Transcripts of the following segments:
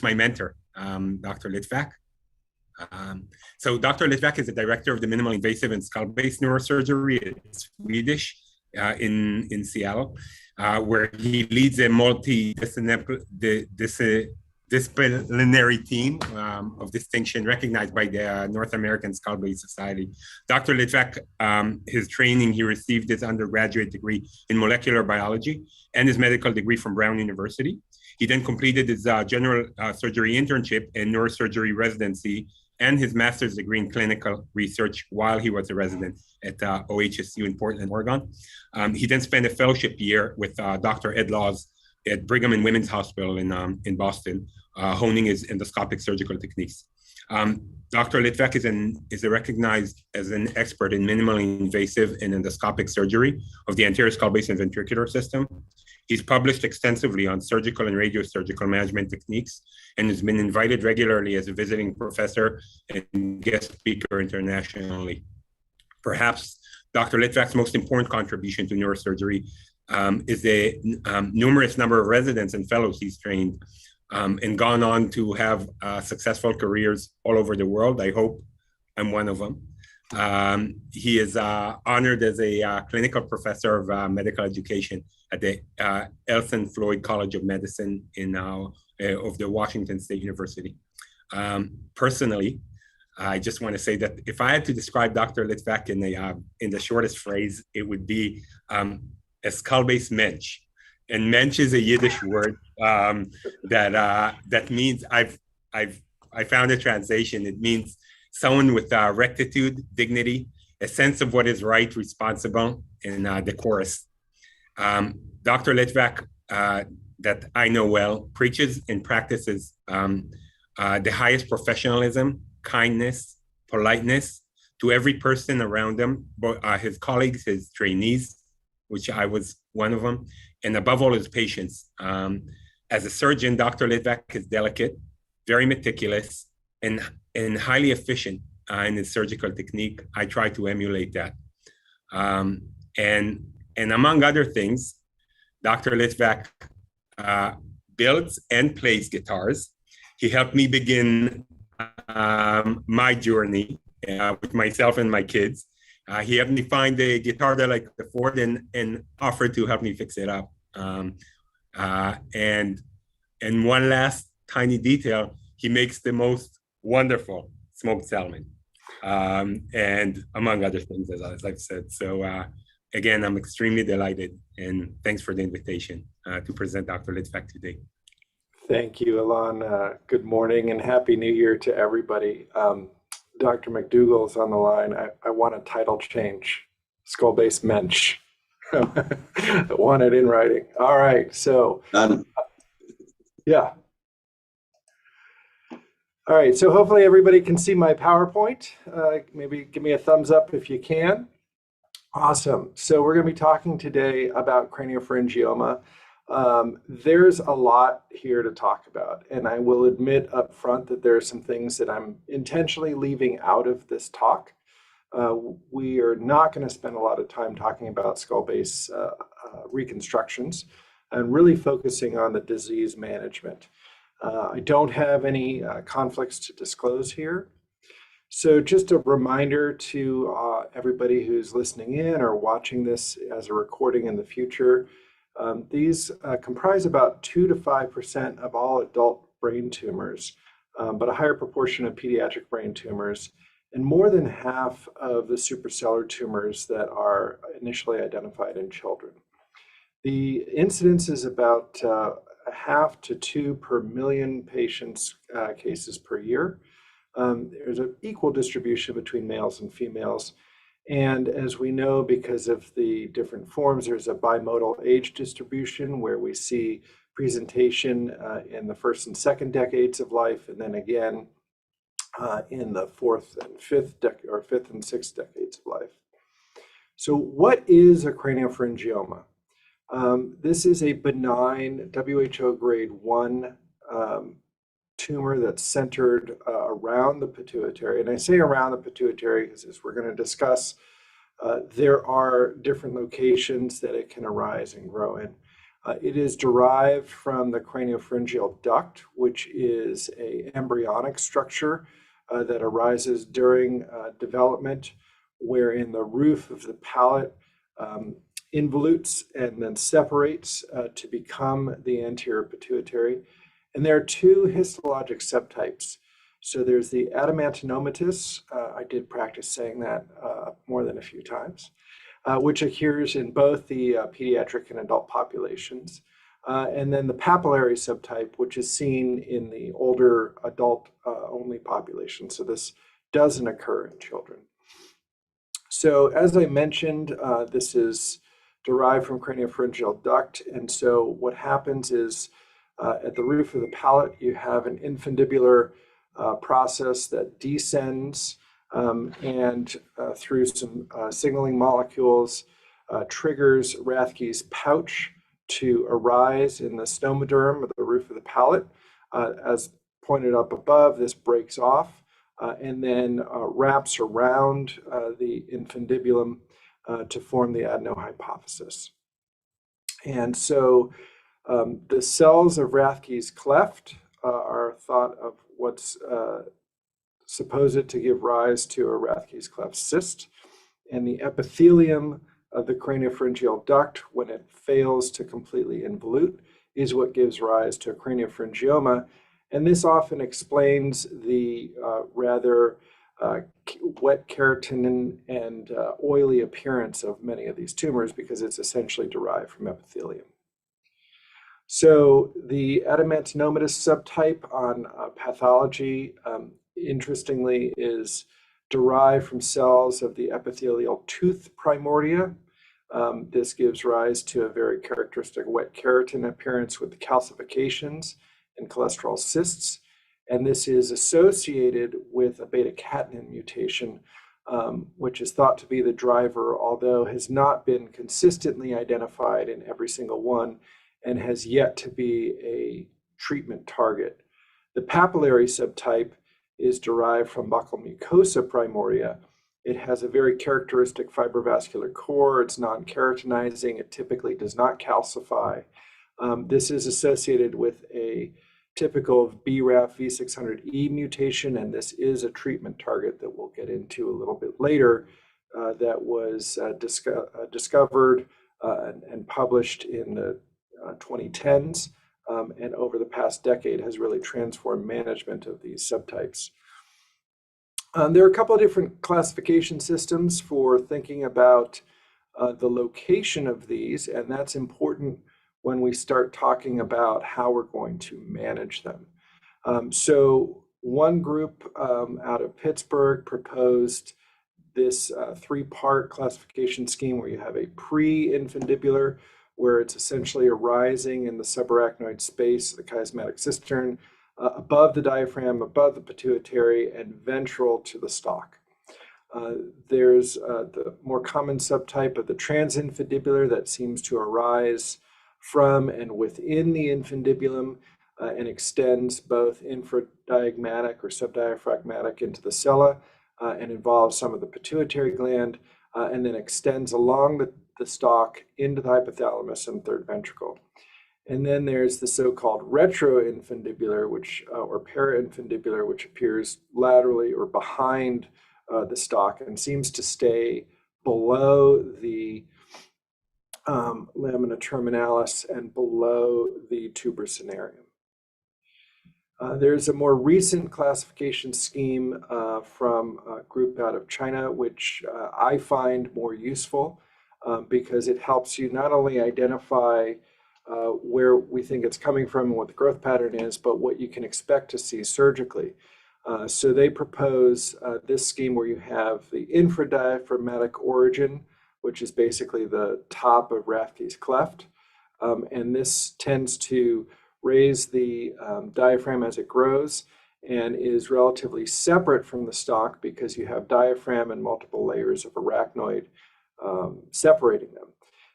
my mentor, Dr. Litvack. So Dr. Litvack is the director of the minimal invasive and skull-based neurosurgery. It's Swedish in Seattle, where he leads a multidisciplinary team of distinction recognized by the North American Skull-Based Society. Dr. Litvack, his training, he received his undergraduate degree in molecular biology and his medical degree from Brown University. He then completed his general surgery internship and neurosurgery residency and his master's degree in clinical research while he was a resident at OHSU in Portland, Oregon. He then spent a fellowship year with Dr. Ed Laws at Brigham and Women's Hospital in Boston, honing his endoscopic surgical techniques. Dr. Litvack is recognized as an expert in minimally invasive and endoscopic surgery of the anterior skull base and ventricular system. He's published extensively on surgical and radiosurgical management techniques and has been invited regularly as a visiting professor and guest speaker internationally. Perhaps Dr. Litvack's most important contribution to neurosurgery is the numerous number of residents and fellows he's trained and gone on to have successful careers all over the world. I hope I'm one of them. He is honored as a clinical professor of medical education at the Elson Floyd College of Medicine of the Washington State University. Personally, I just want to say that if I had to describe Dr. Litvack in the shortest phrase, it would be a skull-based mensch. And mensch is a Yiddish word that means I found a translation. It means someone with rectitude, dignity, a sense of what is right, responsible, and decorous. Dr. Litvack, that I know well, preaches and practices the highest professionalism, kindness, politeness to every person around him, his colleagues, his trainees, which I was one of them, and above all, his patients. As a surgeon, Dr. Litvack is delicate, very meticulous, and highly efficient in his surgical technique. I try to emulate that. And among other things, Dr. Litvack builds and plays guitars. He helped me begin my journey with myself and my kids. He helped me find a guitar that I could afford and offered to help me fix it up. And one last tiny detail, he makes the most wonderful smoked salmon, and among other things, as I've said. So again, I'm extremely delighted, and thanks for the invitation to present Dr. Litvack today. Thank you, Alon. Good morning and Happy New Year to everybody. Dr. McDougall's on the line. I want a title change, skull-based mensch. I want it in writing. All right, so yeah. All right, so hopefully everybody can see my PowerPoint. Maybe give me a thumbs up if you can. Awesome. So we're going to be talking today about craniopharyngioma. There's a lot here to talk about, and I will admit up front that there are some things that I'm intentionally leaving out of this talk. We are not going to spend a lot of time talking about skull-base reconstructions and really focusing on the disease management. I don't have any conflicts to disclose here. So just a reminder to everybody who's listening in or watching this as a recording in the future, these comprise about 2 to 5% of all adult brain tumors, but a higher proportion of pediatric brain tumors, and more than half of the suprasellar tumors that are initially identified in children. The incidence is about 1/2 to 2 per million patients cases per year. There's an equal distribution between males and females. And as we know, because of the different forms, there's a bimodal age distribution where we see presentation in the first and second decades of life, and then again in the fourth and fifth and sixth decades of life. So what is a craniopharyngioma? This is a benign WHO grade 1 tumor that's centered around the pituitary. And I say around the pituitary because, as we're going to discuss, there are different locations that it can arise and grow in. It is derived from the craniopharyngeal duct, which is an embryonic structure that arises during development, wherein the roof of the palate involutes and then separates to become the anterior pituitary. And there are two histologic subtypes. So there's the adamantinomatous, I did practice saying that more than a few times, which occurs in both the pediatric and adult populations. And then the papillary subtype, which is seen in the older adult-only population. So this doesn't occur in children. So as I mentioned, this is derived from craniopharyngeal duct. And so what happens is at the roof of the palate, you have an infundibular process that descends and through some signaling molecules triggers Rathke's pouch to arise in the stomaderm of the roof of the palate. As pointed up above, this breaks off and then wraps around the infundibulum to form the adenohypophysis. And so the cells of Rathke's cleft are thought of what's supposed to give rise to a Rathke's cleft cyst, and the epithelium of the craniopharyngeal duct, when it fails to completely involute, is what gives rise to a craniopharyngioma. And this often explains the rather wet keratin and oily appearance of many of these tumors, because it's essentially derived from epithelium. So the adamantinomatous subtype on pathology, interestingly, is derived from cells of the epithelial tooth primordia. This gives rise to a very characteristic wet keratin appearance with calcifications and cholesterol cysts. And this is associated with a beta-catenin mutation, which is thought to be the driver, although has not been consistently identified in every single one and has yet to be a treatment target. The papillary subtype is derived from buccal mucosa primordia. It has a very characteristic fibrovascular core. It's non-keratinizing. It typically does not calcify. This is associated with a typical BRAF V600E mutation, and this is a treatment target that we'll get into a little bit later that was discovered and published in the 2010s, and over the past decade has really transformed management of these subtypes. There are a couple of different classification systems for thinking about the location of these, and that's important when we start talking about how we're going to manage them. So one group out of Pittsburgh proposed this three-part classification scheme where you have a pre-infundibular, where it's essentially arising in the subarachnoid space, the chiasmatic cistern, above the diaphragm, above the pituitary, and ventral to the stalk. There's the more common subtype of the transinfundibular that seems to arise from and within the infundibulum and extends both infradiaphragmatic or subdiaphragmatic into the sella and involves some of the pituitary gland and then extends along the stalk into the hypothalamus and third ventricle. And then there's the so-called retroinfundibular, or parainfundibular, which appears laterally or behind the stalk and seems to stay below the lamina terminalis and below the tuber cinereum. There's a more recent classification scheme from a group out of China, which I find more useful because it helps you not only identify where we think it's coming from and what the growth pattern is, but what you can expect to see surgically. So they propose this scheme where you have the infradiaphragmatic origin, which is basically the top of Rathke's cleft. And this tends to raise the diaphragm as it grows and is relatively separate from the stalk because you have diaphragm and multiple layers of arachnoid separating them.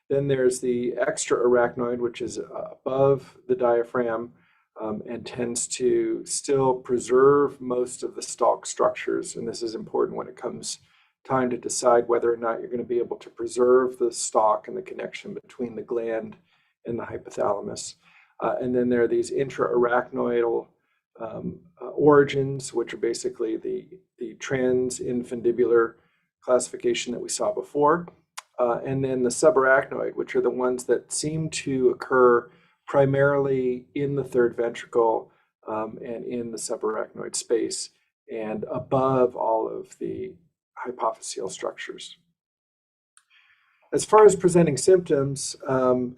Then there's the extra-arachnoid, which is above the diaphragm and tends to still preserve most of the stalk structures. And this is important when it comes time to decide whether or not you're going to be able to preserve the stalk and the connection between the gland in the hypothalamus. And then there are these intra-arachnoidal origins, which are basically the transinfundibular classification that we saw before. And then the subarachnoid, which are the ones that seem to occur primarily in the third ventricle and in the subarachnoid space and above all of the hypophyseal structures. As far as presenting symptoms, the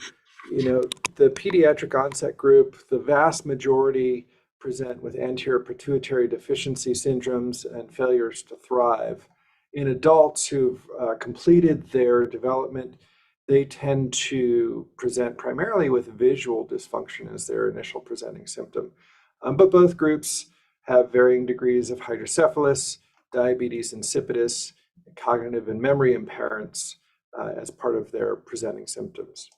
pediatric onset group, the vast majority present with anterior pituitary deficiency syndromes and failures to thrive. In adults who've completed their development, they tend to present primarily with visual dysfunction as their initial presenting symptom. But both groups have varying degrees of hydrocephalus, diabetes insipidus, cognitive and memory impairments as part of their presenting symptoms.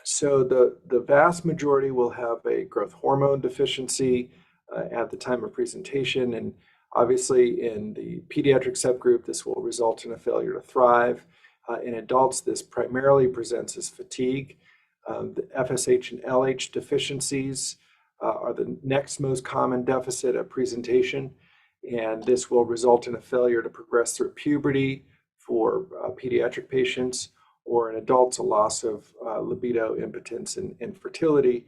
So the vast majority will have a growth hormone deficiency at the time of presentation, and obviously in the pediatric subgroup, this will result in a failure to thrive. In adults, this primarily presents as fatigue. The FSH and LH deficiencies are the next most common deficit at presentation, and this will result in a failure to progress through puberty for pediatric patients, or in adults, a loss of libido, impotence, and infertility.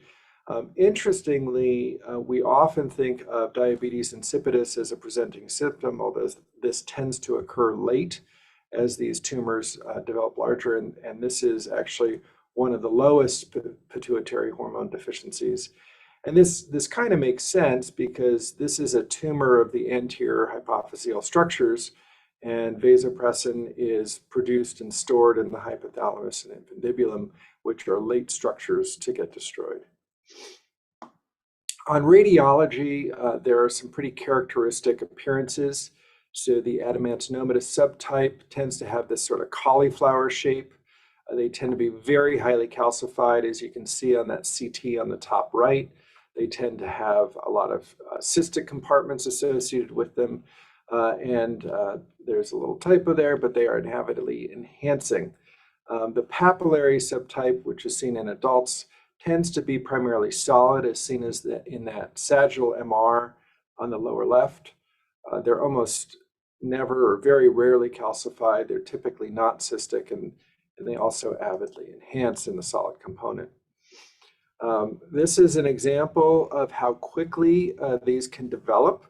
Interestingly, we often think of diabetes insipidus as a presenting symptom, although this tends to occur late as these tumors develop larger, and this is actually one of the lowest pituitary hormone deficiencies. And this kind of makes sense because this is a tumor of the anterior hypophyseal structures, and vasopressin is produced and stored in the hypothalamus and infundibulum, which are late structures to get destroyed. On radiology, there are some pretty characteristic appearances. So the adamantinomatous subtype tends to have this sort of cauliflower shape. They tend to be very highly calcified, as you can see on that CT on the top right. They tend to have a lot of cystic compartments associated with them. There's a little typo there, but they are inhabitally enhancing. The papillary subtype, which is seen in adults, tends to be primarily solid, as seen as in that sagittal MR on the lower left. They're almost never or very rarely calcified. They're typically not cystic, and they also avidly enhance in the solid component. This is an example of how quickly these can develop.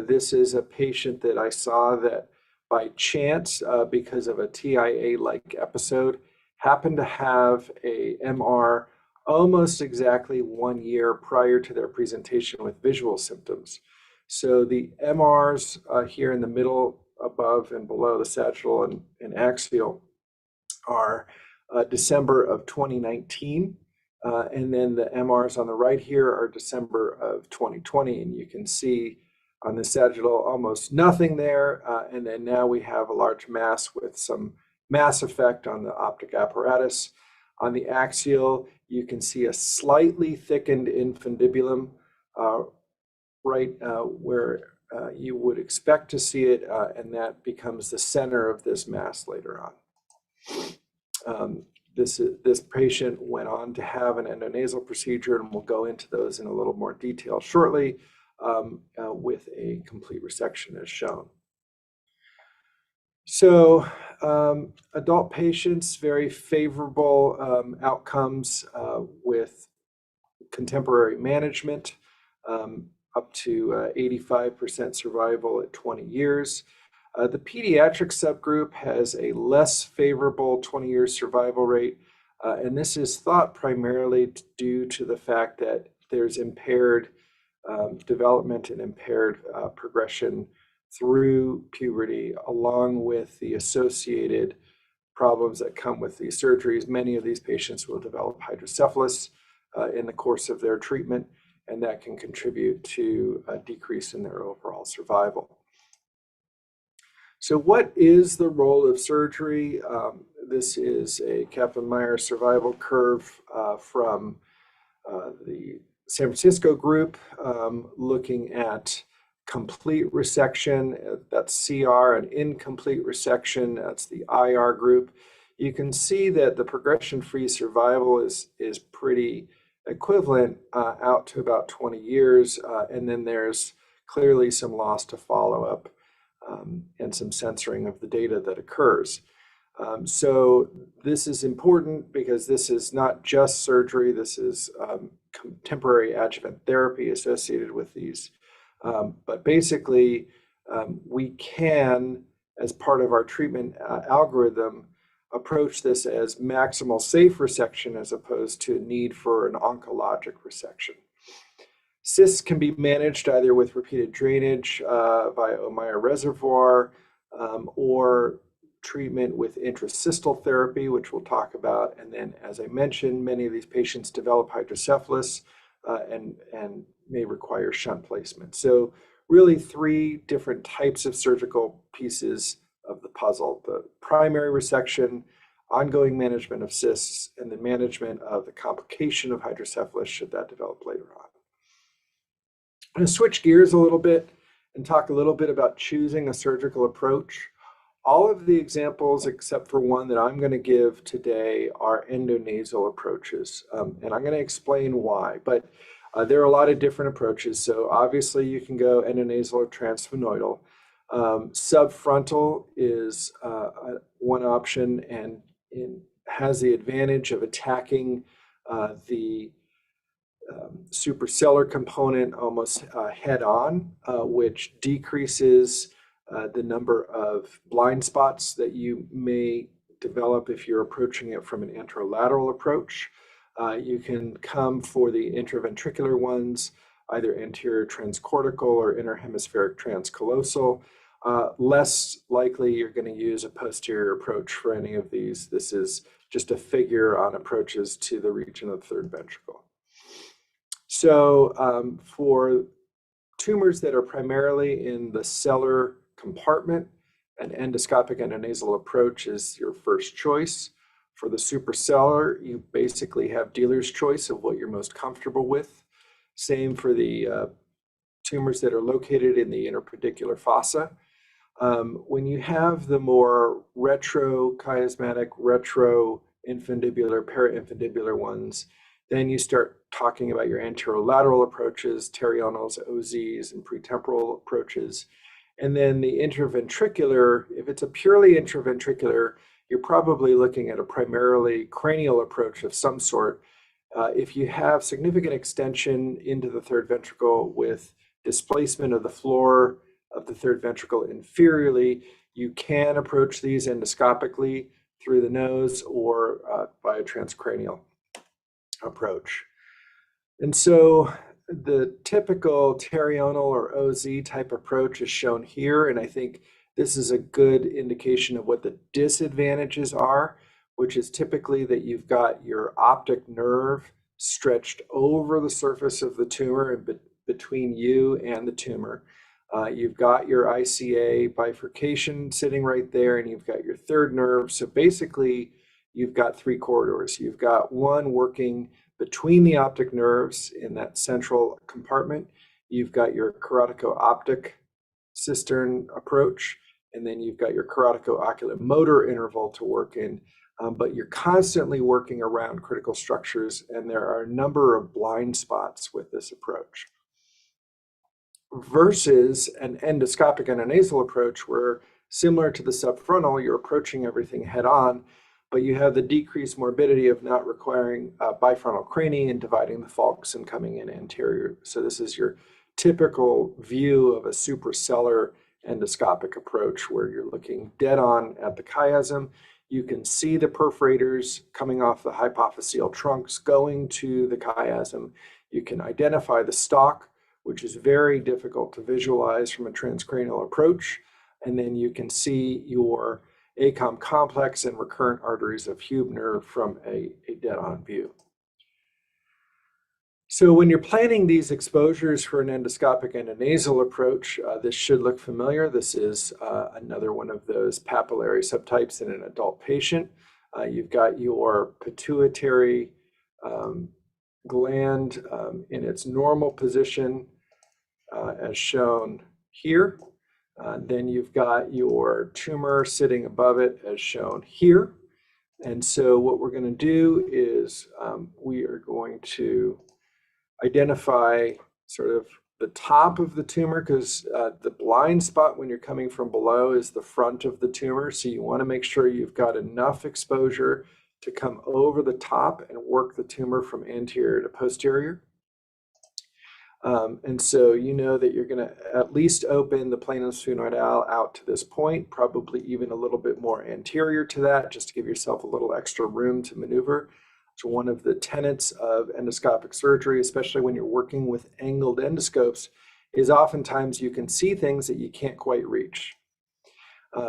This is a patient that I saw that by chance, because of a TIA-like episode, happened to have a MR almost exactly 1 year prior to their presentation with visual symptoms. So the MRs here in the middle, above and below the sagittal and axial, are December of 2019. And then the MRs on the right here are December of 2020. And you can see on the sagittal almost nothing there. And then now we have a large mass with some mass effect on the optic apparatus. On the axial, you can see a slightly thickened infundibulum right where you would expect to see it, and that becomes the center of this mass later on. This patient went on to have an endonasal procedure, and we'll go into those in a little more detail shortly, with a complete resection as shown. So adult patients, very favorable outcomes with contemporary management, up to 85% survival at 20 years. The pediatric subgroup has a less favorable 20-year survival rate, and this is thought primarily due to the fact that there's impaired development and impaired progression through puberty, along with the associated problems that come with these surgeries. Many of these patients will develop hydrocephalus in the course of their treatment, and that can contribute to a decrease in their overall survival. So what is the role of surgery? This is a Kaplan-Meier survival curve from the San Francisco group, looking at complete resection, that's CR, and incomplete resection, that's the IR group. you can see that the progression-free survival is pretty equivalent out to about 20 years, and then there's clearly some loss to follow-up and some censoring of the data that occurs. So this is important because this is not just surgery, this is temporary adjuvant therapy associated with these. But basically, we can, as part of our treatment algorithm, approach this as maximal safe resection as opposed to need for an oncologic resection. Cysts can be managed either with repeated drainage via Ommaya reservoir or treatment with intracystal therapy, which we'll talk about. And then, as I mentioned, many of these patients develop hydrocephalus and may require shunt placement. So really 3 different types of surgical pieces of the puzzle: the primary resection, ongoing management of cysts, and the management of the complication of hydrocephalus should that develop later on. I'm going to switch gears a little bit and talk a little bit about choosing a surgical approach. All of the examples, except for one that I'm going to give today, are endonasal approaches, and I'm going to explain why. But there are a lot of different approaches. So obviously you can go endonasal or transsphenoidal. Subfrontal is one option, and it has the advantage of attacking the suprasellar component almost head on, which decreases the number of blind spots that you may develop if you're approaching it from an anterolateral approach. You can come for the intraventricular ones, either anterior transcortical or interhemispheric transcallosal. Less likely you're going to use a posterior approach for any of these. This is just a figure on approaches to the region of the third ventricle. So for tumors that are primarily in the sellar compartment, an endoscopic endonasal approach is your first choice. For the suprasellar, you basically have dealer's choice of what you're most comfortable with. Same for the tumors that are located in the interpedicular fossa. When you have the more retrochiasmatic, retroinfundibular, parainfundibular ones, then you start talking about your anterolateral approaches, terionals, OZs, and pretemporal approaches. And then the intraventricular, if it's a purely intraventricular, you're probably looking at a primarily cranial approach of some sort. If you have significant extension into the third ventricle with displacement of the floor of the third ventricle inferiorly, you can approach these endoscopically through the nose or by a transcranial approach. And so the typical terional or OZ type approach is shown here, and I think this is a good indication of what the disadvantages are, which is typically that you've got your optic nerve stretched over the surface of the tumor and between you and the tumor. You've got your ICA bifurcation sitting right there, and you've got your third nerve. So basically, you've got 3 corridors. You've got one working between the optic nerves in that central compartment. You've got your cortico-optic cistern approach, and then you've got your cortico-oculomotor interval to work in. But you're constantly working around critical structures, and there are a number of blind spots with this approach. Versus an endoscopic endonasal approach where, similar to the subfrontal, you're approaching everything head on, but you have the decreased morbidity of not requiring bifrontal crani and dividing the falx and coming in anterior. So this is your typical view of a suprasellar endoscopic approach where you're looking dead on at the chiasm. You can see the perforators coming off the hypophyseal trunks going to the chiasm. You can identify the stalk, which is very difficult to visualize from a transcranial approach. And then you can see your ACOM complex and recurrent arteries of Hubner from a dead-on view. So when you're planning these exposures for an endoscopic endonasal approach, this should look familiar. This is another one of those papillary subtypes in an adult patient. You've got your pituitary gland in its normal position as shown here. Then you've got your tumor sitting above it as shown here. And so what we're going to do is we are going to identify sort of the top of the tumor, because the blind spot when you're coming from below is the front of the tumor. So you want to make sure you've got enough exposure to come over the top and work the tumor from anterior to posterior. And so you know that you're going to at least open the planus sphenoidale out to this point, probably even a little bit more anterior to that, just to give yourself a little extra room to maneuver. So one of the tenets of endoscopic surgery, especially when you're working with angled endoscopes, is oftentimes you can see things that you can't quite reach.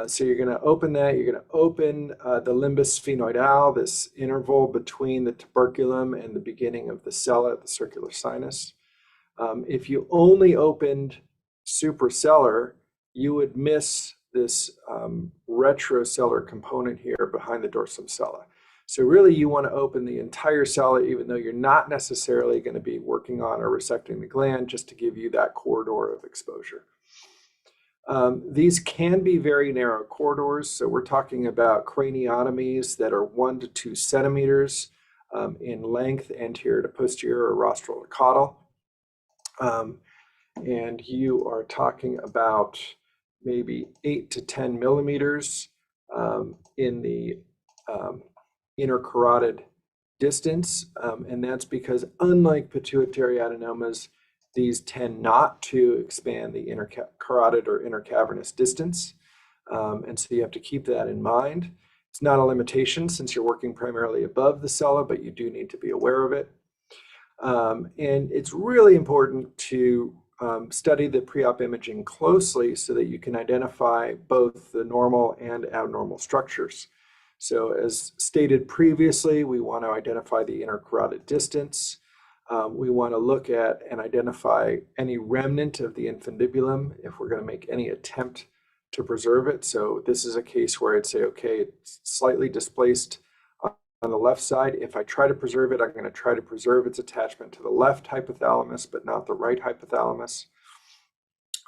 So you're going to open that. You're going to open the limbus sphenoidale, this interval between the tuberculum and the beginning of the cella, the circular sinus. If you only opened suprasellar, you would miss this retrosellar component here behind the dorsum sella. So really you want to open the entire cella, even though you're not necessarily going to be working on or resecting the gland, just to give you that corridor of exposure. These can be very narrow corridors. So we're talking about craniotomies that are 1 to 2 centimeters in length, anterior to posterior or rostral to caudal. And you are talking about maybe 8 to 10 millimeters in the intercarotid distance. And that's because unlike pituitary adenomas, these tend not to expand the intercarotid or intercavernous distance. And so you have to keep that in mind. It's not a limitation since you're working primarily above the cella, but you do need to be aware of it. And it's really important to study the pre-op imaging closely so that you can identify both the normal and abnormal structures. So as stated previously, we want to identify the intercarotid distance. We want to look at and identify any remnant of the infundibulum if we're going to make any attempt to preserve it. So this is a case where I'd say, okay, it's slightly displaced on the left side. If I try to preserve it, I'm going to try to preserve its attachment to the left hypothalamus, but not the right hypothalamus.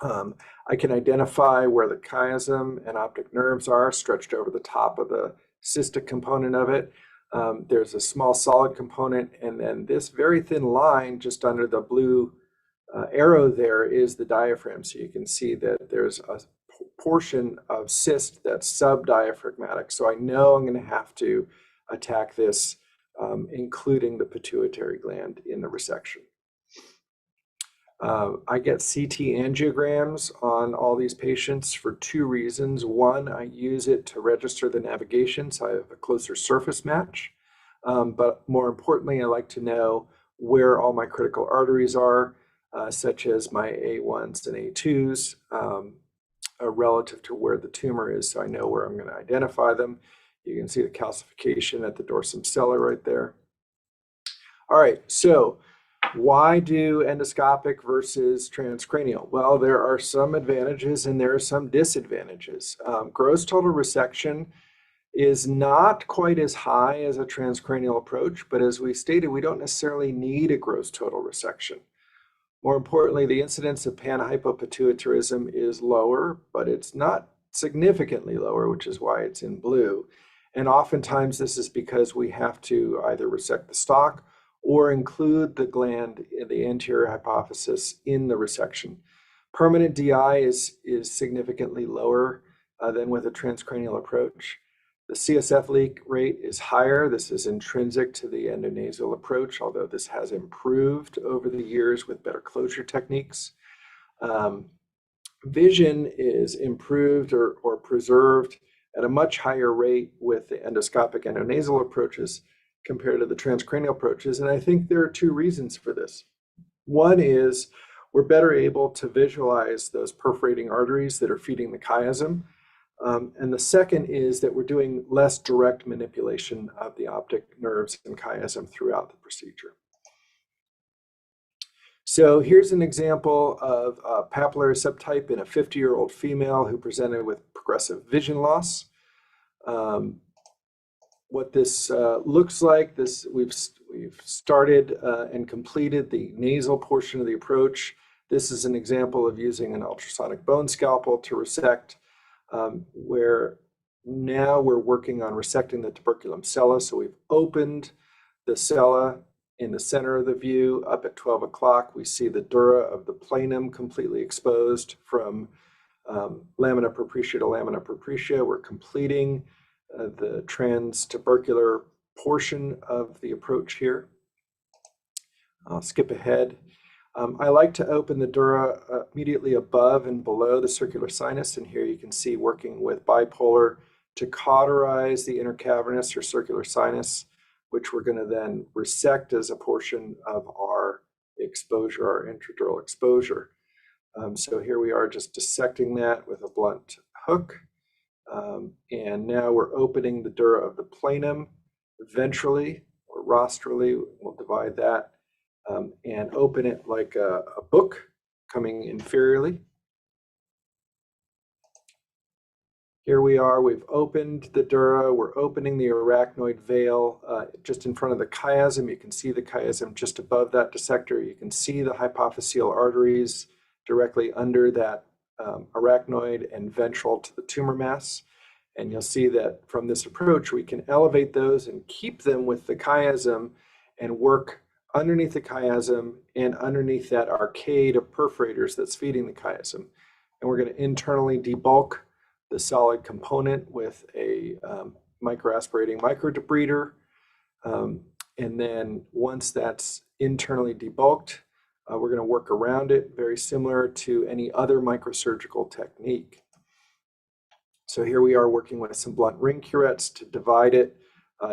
I can identify where the chiasm and optic nerves are stretched over the top of the cystic component of it. There's a small solid component, and then this very thin line just under the blue arrow there is the diaphragm. So you can see that there's a portion of cyst that's subdiaphragmatic. So I know I'm going to have to attack this, including the pituitary gland in the resection. I get CT angiograms on all these patients for 2 reasons. One, I use it to register the navigation, so I have a closer surface match. But more importantly, I like to know where all my critical arteries are, such as my A1s and A2s, relative to where the tumor is, so I know where I'm going to identify them. You can see the calcification at the dorsum sella right there. All right, so why do endoscopic versus transcranial? Well, there are some advantages and there are some disadvantages. Gross total resection is not quite as high as a transcranial approach, but as we stated, we don't necessarily need a gross total resection. More importantly, the incidence of panhypopituitarism is lower, but it's not significantly lower, which is why it's in blue. And oftentimes this is because we have to either resect the stalk or include the gland in the anterior hypophysis in the resection. Permanent DI is significantly lower than with a transcranial approach. The CSF leak rate is higher. This is intrinsic to the endonasal approach, although this has improved over the years with better closure techniques. Vision is improved or preserved at a much higher rate with the endoscopic endonasal approaches compared to the transcranial approaches. And I think there are 2 reasons for this. One is we're better able to visualize those perforating arteries that are feeding the chiasm. And the second is that we're doing less direct manipulation of the optic nerves and chiasm throughout the procedure. So here's an example of a papillary subtype in a 50-year-old female who presented with progressive vision loss. What this looks like, we've started and completed the nasal portion of the approach. This is an example of using an ultrasonic bone scalpel to resect, where Now we're working on resecting the tuberculum sella. So we've opened the sella in the center of the view. Up at 12 o'clock, we see the dura of the planum completely exposed from lamina propria to lamina propria. We're completing the transtubercular portion of the approach here. I'll skip ahead. I like to open the dura immediately above and below the circular sinus, and here you can see working with bipolar to cauterize the intercavernous or circular sinus, which we're going to then resect as a portion of our exposure, our intradural exposure. So here we are just dissecting that with a blunt hook. And now we're opening the dura of the planum ventrally or rostrally. We'll divide that and open it like a book coming inferiorly. Here we are, we've opened the dura, we're opening the arachnoid veil just in front of the chiasm. You can see the chiasm just above that dissector. You can see the hypophyseal arteries directly under that arachnoid and ventral to the tumor mass. And you'll see that from this approach, we can elevate those and keep them with the chiasm and work underneath the chiasm and underneath that arcade of perforators that's feeding the chiasm. And we're going to internally debulk the solid component with a microaspirating microdebrider. And then once that's internally debulked, we're going to work around it, very similar to any other microsurgical technique. So here we are working with some blunt ring curettes to divide it.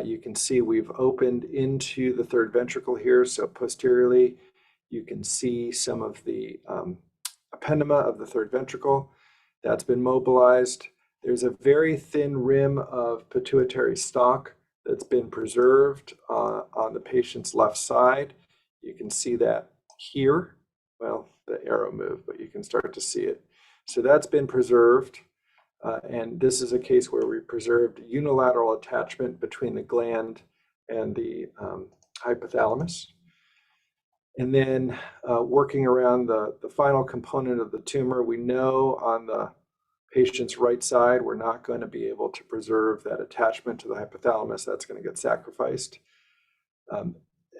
You can see we've opened into the third ventricle here. So posteriorly, you can see some of the ependema of the third ventricle. That's been mobilized. There's a very thin rim of pituitary stalk that's been preserved on the patient's left side. You can see that here. Well, the arrow moved, but you can start to see it. So that's been preserved. And this is a case where we preserved unilateral attachment between the gland and the hypothalamus. And then working around the final component of the tumor, we know on the patient's right side, we're not going to be able to preserve that attachment to the hypothalamus. That's going to get sacrificed.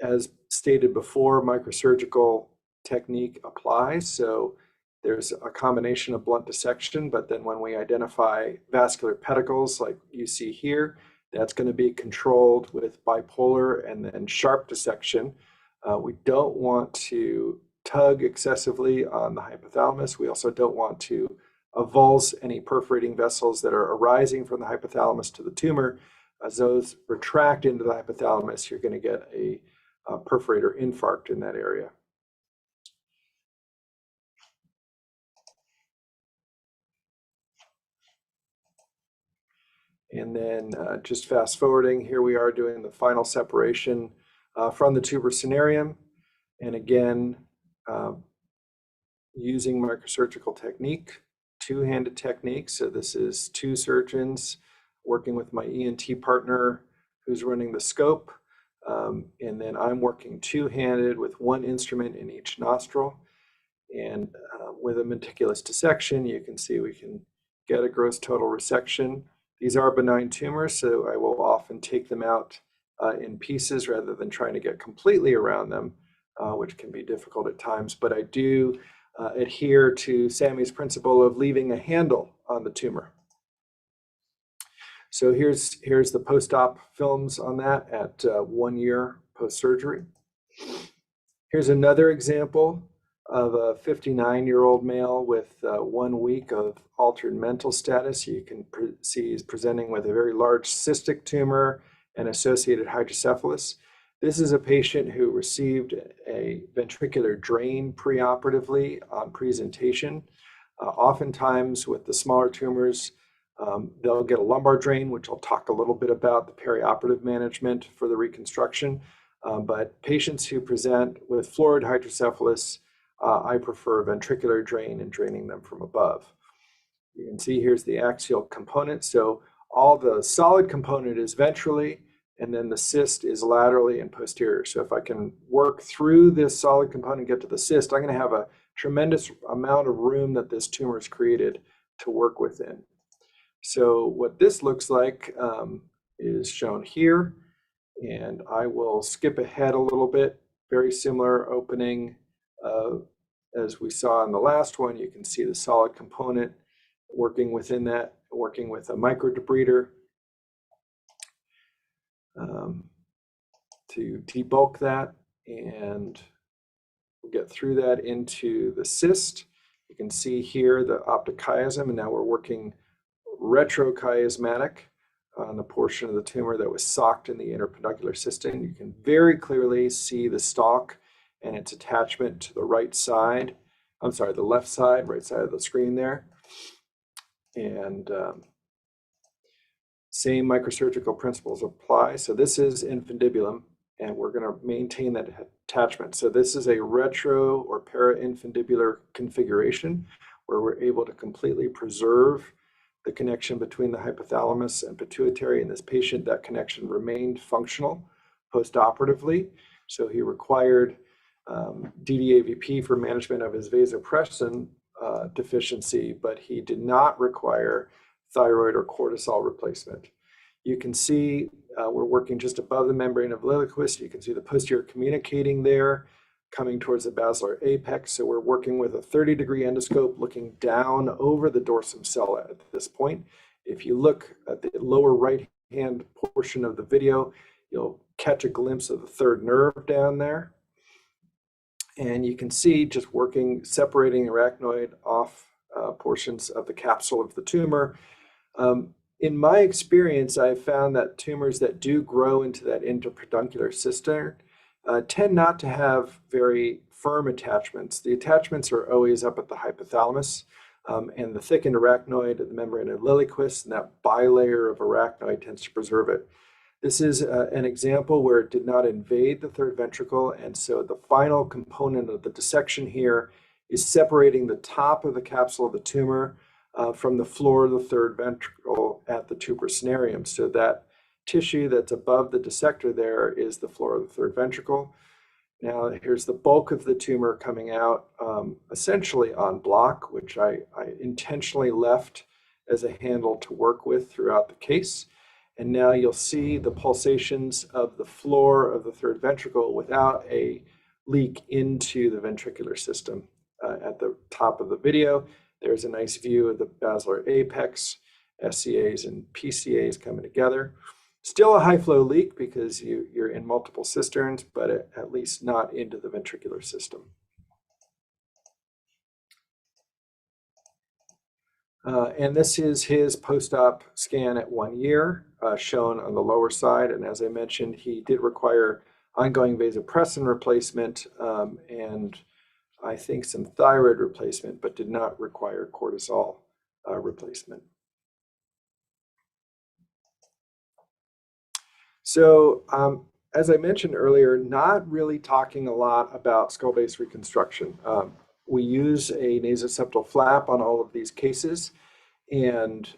As stated before, microsurgical technique applies. So there's a combination of blunt dissection, but then when we identify vascular pedicles like you see here, that's going to be controlled with bipolar and then sharp dissection. We don't want to tug excessively on the hypothalamus. We also don't want to avulse any perforating vessels that are arising from the hypothalamus to the tumor. As those retract into the hypothalamus, you're going to get a perforator infarct in that area. And then just fast forwarding, here we are doing the final separation from the tuber cinerarium. And again, using microsurgical technique, two-handed technique. So this is two surgeons working with my ENT partner who's running the scope. And then I'm working two-handed with one instrument in each nostril. And with a meticulous dissection, you can see we can get a gross total resection. These are benign tumors, so I will often take them out in pieces rather than trying to get completely around them, which can be difficult at times. But I do adhere to Sammy's principle of leaving a handle on the tumor. So here's the post-op films on that at 1 year post-surgery. Here's another example of a 59-year-old male with 1 week of altered mental status. You can see he's presenting with a very large cystic tumor and associated hydrocephalus. This is a patient who received a ventricular drain preoperatively on presentation. Oftentimes with the smaller tumors, they'll get a lumbar drain, which I'll talk a little bit about the perioperative management for the reconstruction. But patients who present with florid hydrocephalus, I prefer ventricular drain and draining them from above. You can see here's the axial component. So all the solid component is ventrally, and then the cyst is laterally and posterior. So if I can work through this solid component and get to the cyst, I'm going to have a tremendous amount of room that this tumor has created to work within. So what this looks like is shown here, and I will skip ahead a little bit. Very similar opening as we saw in the last one. You can see the solid component working within that, working with a microdebrider to debulk that, and we'll get through that into the cyst. You can see here the optic chiasm, and now we're working retrochiasmatic on the portion of the tumor that was socked in the interpeduncular cystine. You can very clearly see the stalk and its attachment to the right side. I'm sorry, the left side, right side of the screen there. And same microsurgical principles apply. So this is infundibulum, and we're going to maintain that attachment. So this is a retro or parainfundibular configuration where we're able to completely preserve the connection between the hypothalamus and pituitary. In this patient, that connection remained functional postoperatively. So he required DDAVP for management of his vasopressin deficiency, but he did not require thyroid or cortisol replacement. You can see we're working just above the membrane of Lilliquist. You can see the posterior communicating there, coming towards the basilar apex. So we're working with a 30-degree endoscope looking down over the dorsum cell at this point. If you look at the lower right-hand portion of the video, you'll catch a glimpse of the third nerve down there. And you can see just working, separating arachnoid off portions of the capsule of the tumor. In my experience, I've found that tumors that do grow into that interpeduncular cistern tend not to have very firm attachments. The attachments are always up at the hypothalamus, and the thickened arachnoid of the membrane of Lilliquist, and that bilayer of arachnoid tends to preserve it. This is an example where it did not invade the third ventricle, and so the final component of the dissection here is separating the top of the capsule of the tumor from the floor of the third ventricle at the tuberosnarium. So that tissue that's above the dissector there is the floor of the third ventricle. Now here's the bulk of the tumor coming out essentially on block, which I intentionally left as a handle to work with throughout the case. And now you'll see the pulsations of the floor of the third ventricle without a leak into the ventricular system. At the top of the video, there's a nice view of the basilar apex, SCAs and PCAs coming together. Still a high flow leak because you're in multiple cisterns, but at least not into the ventricular system. And this is his post-op scan at 1 year, shown on the lower side. And as I mentioned, he did require ongoing vasopressin replacement and I think some thyroid replacement, but did not require cortisol replacement. So as I mentioned earlier, not really talking a lot about skull base reconstruction. We use a nasoseptal flap on all of these cases, and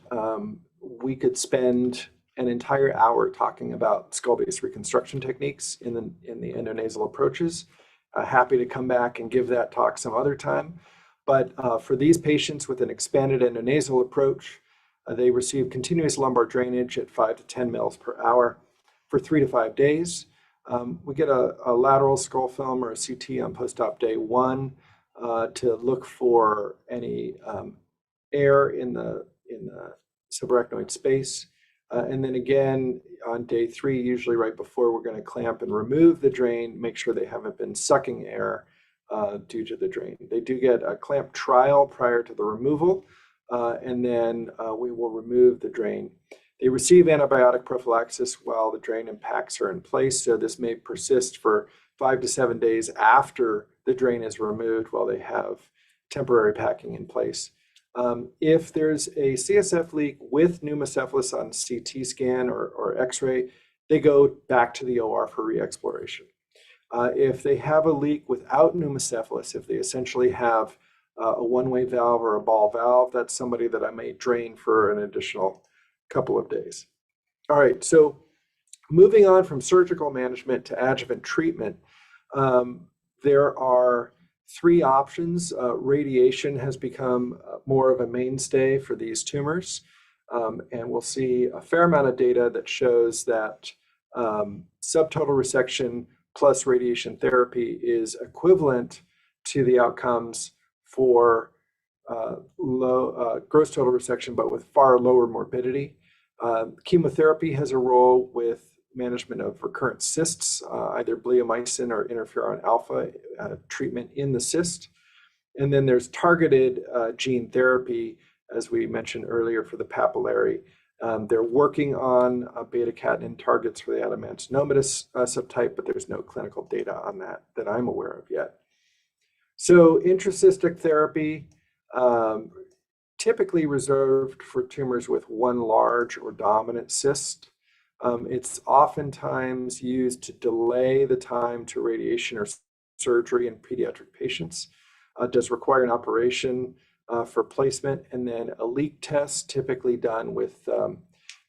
we could spend an entire hour talking about skull base reconstruction techniques in the endonasal approaches. Happy to come back and give that talk some other time. But for these patients with an expanded endonasal approach, they receive continuous lumbar drainage at 5 to 10 mils per hour for 3 to 5 days. We get a lateral skull film or a CT on post-op day 1 to look for any air in the subarachnoid space. And then again, on day 3, usually right before, we're going to clamp and remove the drain, make sure they haven't been sucking air due to the drain. They do get a clamp trial prior to the removal, and then we will remove the drain. They receive antibiotic prophylaxis while the drain and PACS are in place, so this may persist for 5 to 7 days after the drain is removed while they have temporary packing in place. If there's a CSF leak with pneumocephalus on CT scan or X-ray, they go back to the OR for re-exploration. If they have a leak without pneumocephalus, if they essentially have a one-way valve or a ball valve, that's somebody that I may drain for an additional couple of days. All right, so moving on from surgical management to adjuvant treatment, there are 3 options. Radiation has become more of a mainstay for these tumors. And we'll see a fair amount of data that shows that subtotal resection plus radiation therapy is equivalent to the outcomes for low gross total resection, but with far lower morbidity. Chemotherapy has a role with management of recurrent cysts, either bleomycin or interferon alpha treatment in the cyst. And then there's targeted gene therapy, as we mentioned earlier, for the papillary. They're working on beta-catenin targets for the adenomatous subtype, but there's no clinical data on that I'm aware of yet. So intracystic therapy, typically reserved for tumors with one large or dominant cyst. It's oftentimes used to delay the time to radiation or surgery in pediatric patients. Does require an operation for placement, and then a leak test typically done with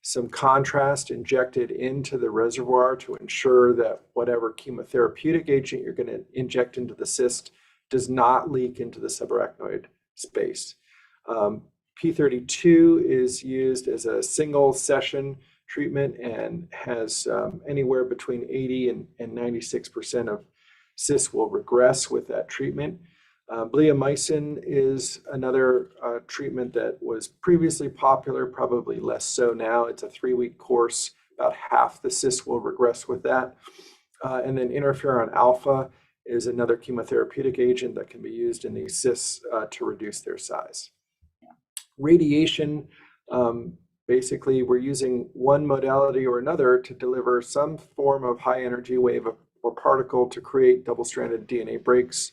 some contrast injected into the reservoir to ensure that whatever chemotherapeutic agent you're going to inject into the cyst does not leak into the subarachnoid space. P32 is used as a single session treatment and has anywhere between 80 and 96% of cysts will regress with that treatment. Bleomycin is another treatment that was previously popular, probably less so now. It's a 3-week course. About half the cysts will regress with that. And then interferon alpha is another chemotherapeutic agent that can be used in these cysts to reduce their size. Radiation, basically we're using one modality or another to deliver some form of high energy wave or particle to create double-stranded DNA breaks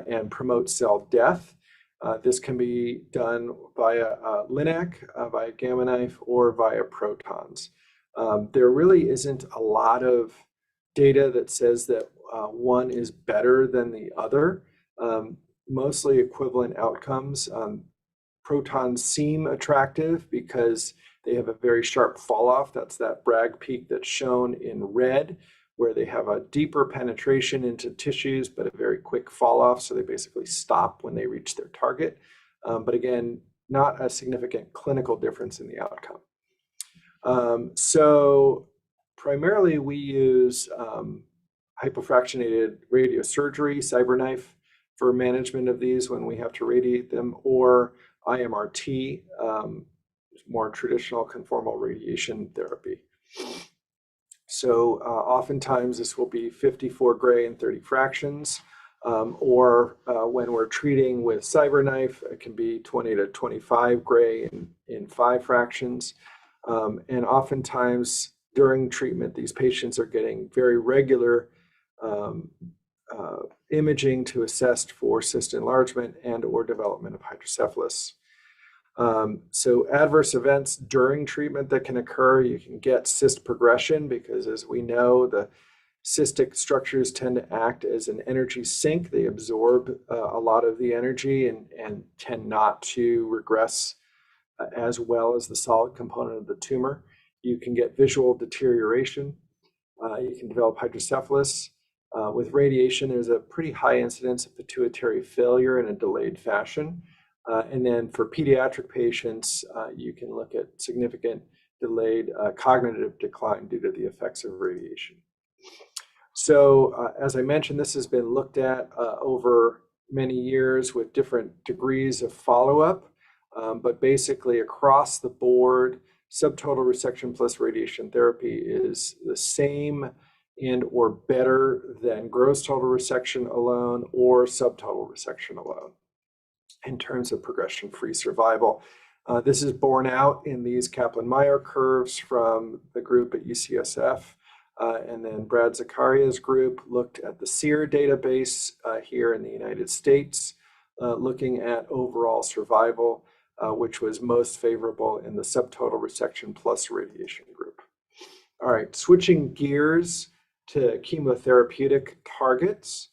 and promote cell death. This can be done via Litvac, via gamma knife, or via protons. There really isn't a lot of data that says that one is better than the other. Mostly equivalent outcomes. Protons seem attractive because they have a very sharp fall off. That's that Bragg peak that's shown in red, where they have a deeper penetration into tissues, but a very quick fall off. So they basically stop when they reach their target. But again, not a significant clinical difference in the outcome. So primarily we use hypofractionated radiosurgery, CyberKnife, for management of these when we have to radiate them, or IMRT, more traditional conformal radiation therapy. So oftentimes this will be 54 gray and 30 fractions, or when we're treating with CyberKnife, it can be 20 to 25 gray in 5 fractions. And oftentimes during treatment, these patients are getting very regular imaging to assess for cyst enlargement and or development of hydrocephalus. So adverse events during treatment that can occur, you can get cyst progression because, as we know, the cystic structures tend to act as an energy sink. They absorb a lot of the energy and tend not to regress as well as the solid component of the tumor. You can get visual deterioration. You can develop hydrocephalus. With radiation, there's a pretty high incidence of pituitary failure in a delayed fashion. And then for pediatric patients, you can look at significant delayed cognitive decline due to the effects of radiation. So as I mentioned, this has been looked at over many years with different degrees of follow-up, but basically across the board, subtotal resection plus radiation therapy is the same and or better than gross total resection alone or subtotal resection alone in terms of progression-free survival. This is borne out in these Kaplan-Meier curves from the group at UCSF, and then Brad Zacharia's group looked at the SEER database here in the United States, looking at overall survival, which was most favorable in the subtotal resection plus radiation group. All right, switching gears to chemotherapeutic targets.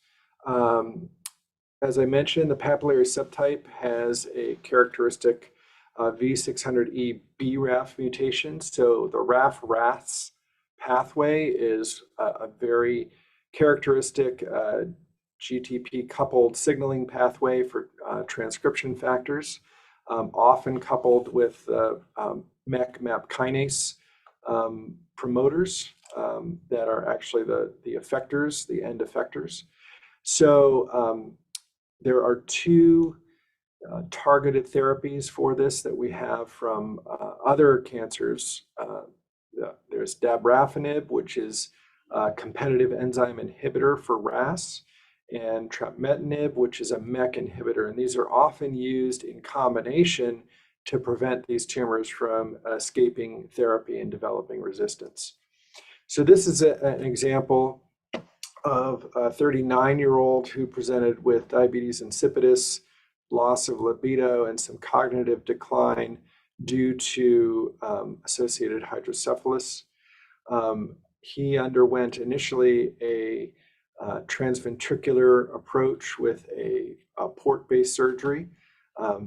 As I mentioned, the papillary subtype has a characteristic V600E BRAF mutation. So the RAF-RAS pathway is a very characteristic GTP-coupled signaling pathway for transcription factors, often coupled with MEK/MAP kinase promoters that are actually the effectors, the end effectors. So there are two targeted therapies for this that we have from other cancers. There's dabrafenib, which is a competitive enzyme inhibitor for RAS, and trametinib, which is a MEK inhibitor. And these are often used in combination to prevent these tumors from escaping therapy and developing resistance. So this is an example of a 39-year-old who presented with diabetes insipidus, loss of libido, and some cognitive decline due to associated hydrocephalus. He underwent initially a transventricular approach with a port-based surgery.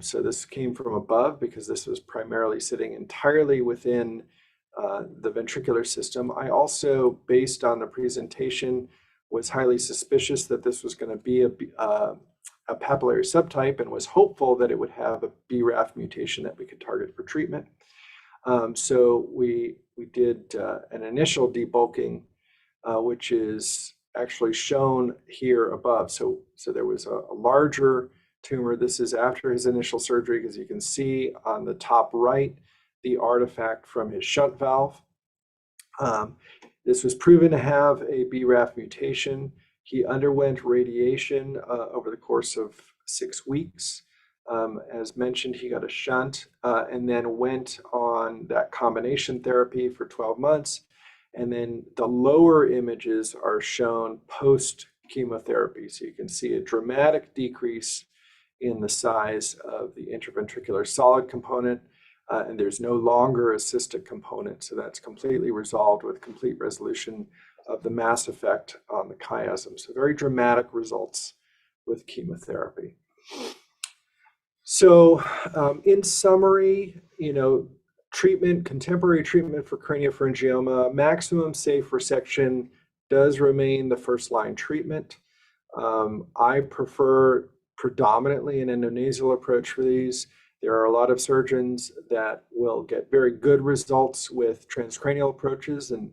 So this came from above because this was primarily sitting entirely within the ventricular system. I also, based on the presentation, was highly suspicious that this was going to be a papillary subtype and was hopeful that it would have a BRAF mutation that we could target for treatment. So we did an initial debulking, which is actually shown here above. So there was a larger tumor. This is after his initial surgery, because you can see on the top right the artifact from his shunt valve. This was proven to have a BRAF mutation. He underwent radiation over the course of 6 weeks. As mentioned, he got a shunt and then went on that combination therapy for 12 months. And then the lower images are shown post chemotherapy. So you can see a dramatic decrease in the size of the intraventricular solid component, and there's no longer a cystic component. So that's completely resolved with complete resolution of the mass effect on the chiasm. So very dramatic results with chemotherapy. So in summary, contemporary treatment for craniopharyngioma, maximum safe resection does remain the first line treatment. I prefer predominantly an endonasal approach for these. There are a lot of surgeons that will get very good results with transcranial approaches, and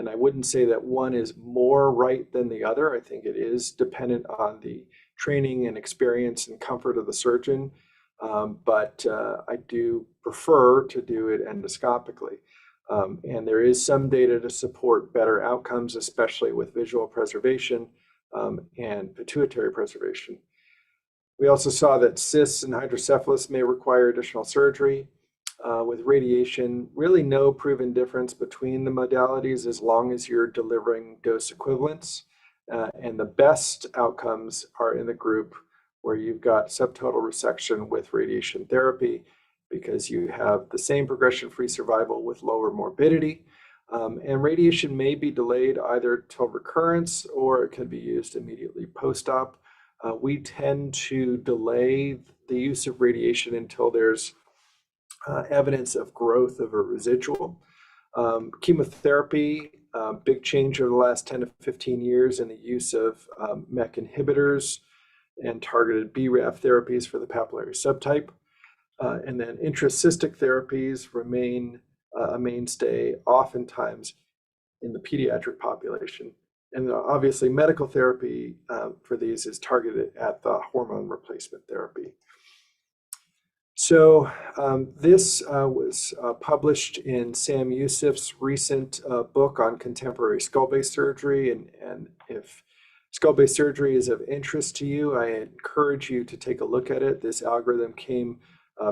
I wouldn't say that one is more right than the other. I think it is dependent on the training and experience and comfort of the surgeon, but I do prefer to do it endoscopically. And there is some data to support better outcomes, especially with visual preservation and pituitary preservation. We also saw that cysts and hydrocephalus may require additional surgery. With radiation, really no proven difference between the modalities as long as you're delivering dose equivalents. And the best outcomes are in the group where you've got subtotal resection with radiation therapy, because you have the same progression-free survival with lower morbidity. And radiation may be delayed either till recurrence, or it can be used immediately post-op. We tend to delay the use of radiation until there's evidence of growth of a residual. Chemotherapy, big change over the last 10 to 15 years in the use of MEK inhibitors and targeted BRAF therapies for the papillary subtype. And then intracystic therapies remain a mainstay, oftentimes in the pediatric population. And obviously medical therapy for these is targeted at the hormone replacement therapy. So this was published in Sam Yusuf's recent book on contemporary skull-based surgery. And if skull-based surgery is of interest to you, I encourage you to take a look at it. This algorithm came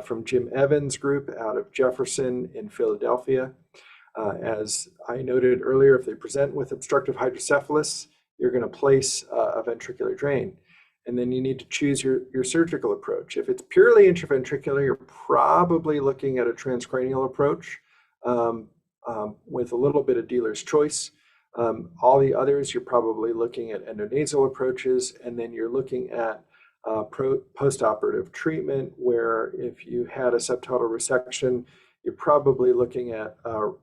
from Jim Evans' group out of Jefferson in Philadelphia. As I noted earlier, if they present with obstructive hydrocephalus, you're going to place a ventricular drain. And then you need to choose your surgical approach. If it's purely intraventricular, you're probably looking at a transcranial approach with a little bit of dealer's choice. All the others, you're probably looking at endonasal approaches, and then you're looking at post-operative treatment, where if you had a subtotal resection, you're probably looking at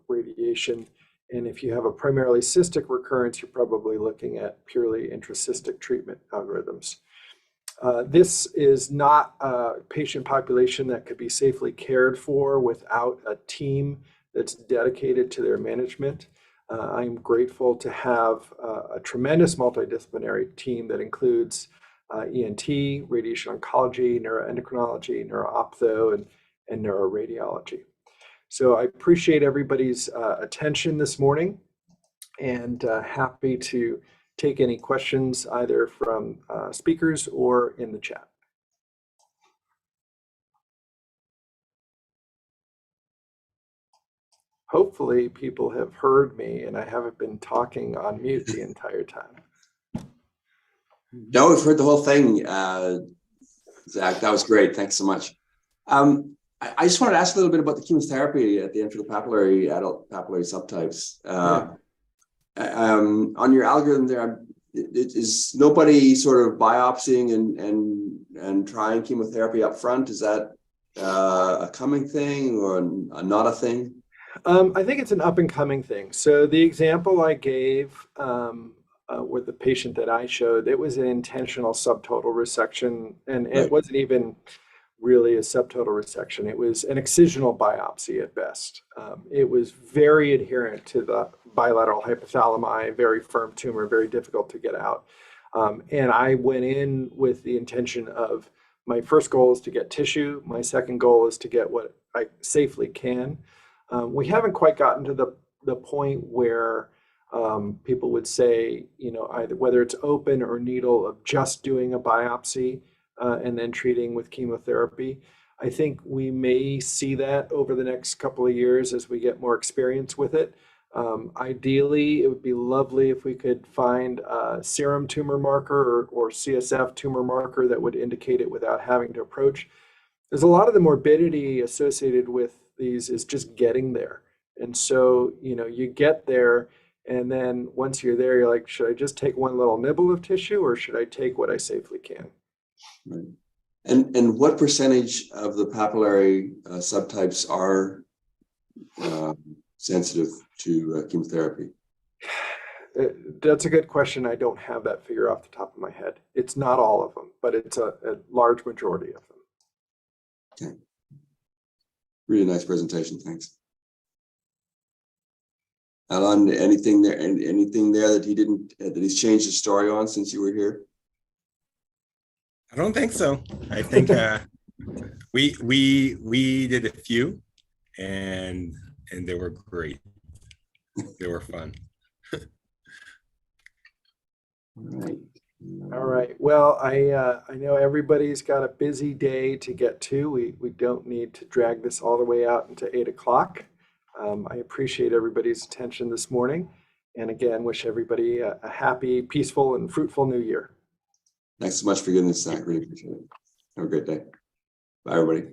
radiation. And if you have a primarily cystic recurrence, you're probably looking at purely intracystic treatment algorithms. This is not a patient population that could be safely cared for without a team that's dedicated to their management. I'm grateful to have a tremendous multidisciplinary team that includes ENT, radiation oncology, neuroendocrinology, neurooptho, and neuroradiology. So I appreciate everybody's attention this morning, and happy to take any questions either from speakers or in the chat. Hopefully people have heard me and I haven't been talking on mute the entire time. No, we've heard the whole thing, Zach. That was great. Thanks so much. I just wanted to ask a little bit about the chemotherapy at the intrapapullary adult papillary subtypes. On your algorithm there, is nobody sort of biopsying and trying chemotherapy up front? Is that a coming thing or not a thing? I think it's an up and coming thing. So the example I gave with the patient that I showed, it was an intentional subtotal resection, and it wasn't even really a subtotal resection. It was an excisional biopsy at best. It was very adherent to the bilateral hypothalami, very firm tumor, very difficult to get out. And I went in with the intention of, my first goal is to get tissue. My second goal is to get what I safely can. We haven't quite gotten to the point where people would say, you know, either whether it's open or needle, of just doing a biopsy and then treating with chemotherapy. I think we may see that over the next couple of years as we get more experience with it. Ideally, it would be lovely if we could find a serum tumor marker or CSF tumor marker that would indicate it without having to approach. There's a lot of the morbidity associated with these is just getting there. And so, you know, you get there, and then once you're there, you're like, should I just take one little nibble of tissue, or should I take what I safely can? Right. And what percentage of the papillary subtypes are sensitive to chemotherapy? That's a good question. I don't have that figure off the top of my head. It's not all of them, but it's a large majority of them. Okay. Really nice presentation. Thanks. Alan, anything there that he didn't, that he's changed his story on since you were here? I don't think so. I think we did a few, and they were great. They were fun. All right. Well, I know everybody's got a busy day to get to. We don't need to drag this all the way out into 8 o'clock. I appreciate everybody's attention this morning, and again, wish everybody a happy, peaceful, and fruitful new year. Thanks so much for getting this, Zach. Really appreciate it. Have a great day. Bye, everybody.